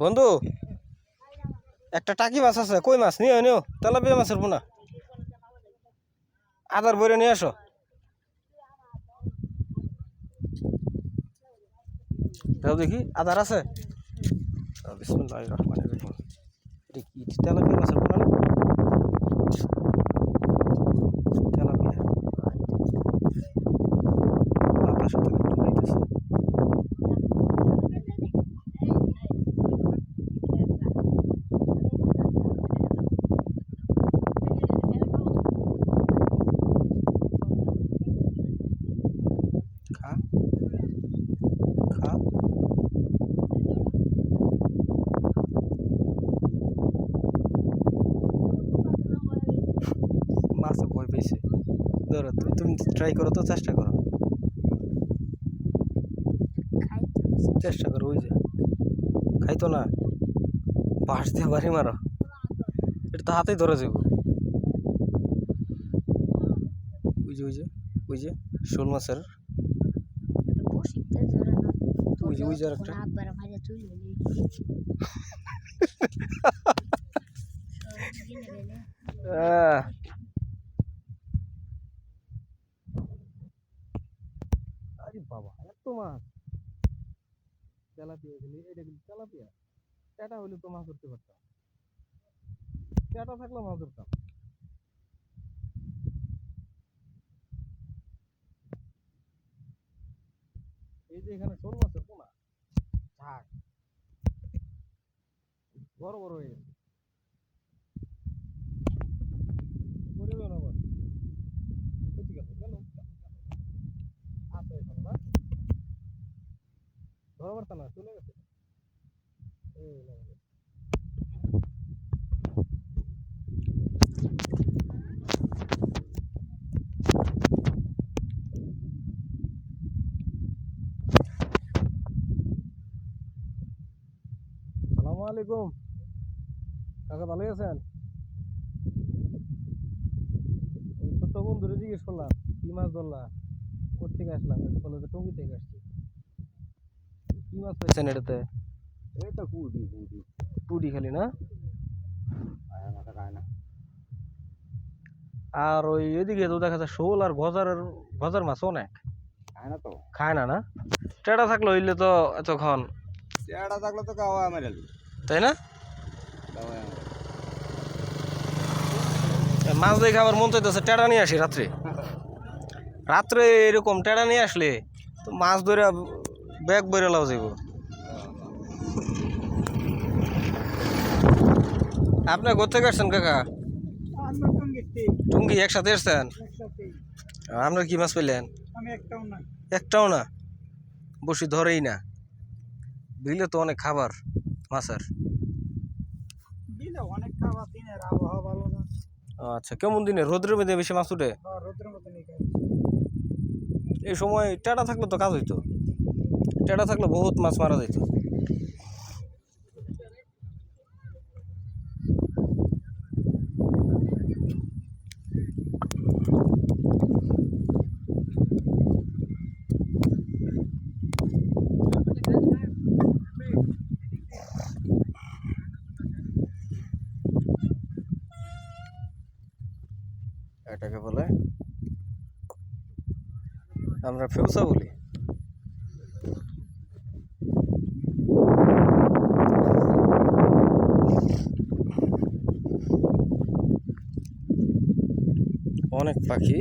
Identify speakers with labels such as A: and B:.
A: বন্ধু একটা টাকি মাছ আছে, কই মাছ নিও নিও, তেলাপিয়া মাছের পোনা আদার বইরে নিয়ে আসো। দাও দেখি আদার আছে। বিসমিল্লাহির রহমানির রহিম। এটা কি তেলাপিয়া মাছের পোনা না? তেলাপিয়া বাতাসে থেকে তুলাইতেছে। খা খা মাছ ভয় পেয়েছে। ধরো তুমি ট্রাই করো তো, চেষ্টা করো চেষ্টা করো। ওই যে খাইতো না, বাঁশ দিয়ে বাড়ি মারো, এটা তো হাতেই ধরে যাবো। ওই যে ওই যে ওই যে শোল মাছের ওই যে ওই যে একটা আরে বাবা, এত মাছ! তেলাপিয়া গেলে এটা কিন্তু তেলাপিয়া, চ্যাটা হইলে তো মাছ ধরতে পারতাম, চ্যাটা থাকলে মাছ ধরতাম। এই যে এখানে শোল মাছের পোনা ঝাঁক বড় বড় হয়ে গেছে। পরিবেশ আবার ঠিক আছে, কেন আছে এখন না, ধরা পারতাম না, চলে গেছে। এই নাও। আসসালামু আলাইকুম কাকা, ভালোই আছেন? ওই ছোট্ট বন্ধুরে জিজ্ঞেস করলাম কি মাছ ধরলা, কোথেকে আসলাম, বলে যে টঙ্গি থেকে আসছি। কি মাছ পাইছেন এটাতে?
B: এটা কুড়ি কুড়ি
A: পুডি খালি না?
B: আয়া মাথা খায় না।
A: আর ওই এদিকে তো দেখা যায় শোল আর গজার, গজার মাছ অনেক
B: খায় না তো।
A: খায় না না? টেড়া থাকলে হইলে তো এতক্ষণ,
B: চেহারা থাকলে তো খাওয়া আমার
A: তাই না? মাছ দেখে আমার মন চাইতেছে টেড়া নিয়ে আসি রাত্রে। রাত্রে এরকম টেড়া নিয়ে আসলে তো মাছ ধরে ব্যাগ বইরে লাও যাইব। আপনি কোথেকে আসছেন কাকা? টুঙ্গি একসাথে আসছেন? আপনার কি মাছ পেলেন? একটাও না? বসি ধরেই না? বিলে তো অনেক খাবার মাছের। আচ্ছা, কেমন দিনে রোদ্রের মধ্যে বেশি মাছ উঠে? এই সময় টেড়া থাকলে তো কাজ হইতো, টেড়া থাকলে বহুত মাছ মারা যেত। এটাকে বলে আমরা ফেউসা বলি। অনেক পাখি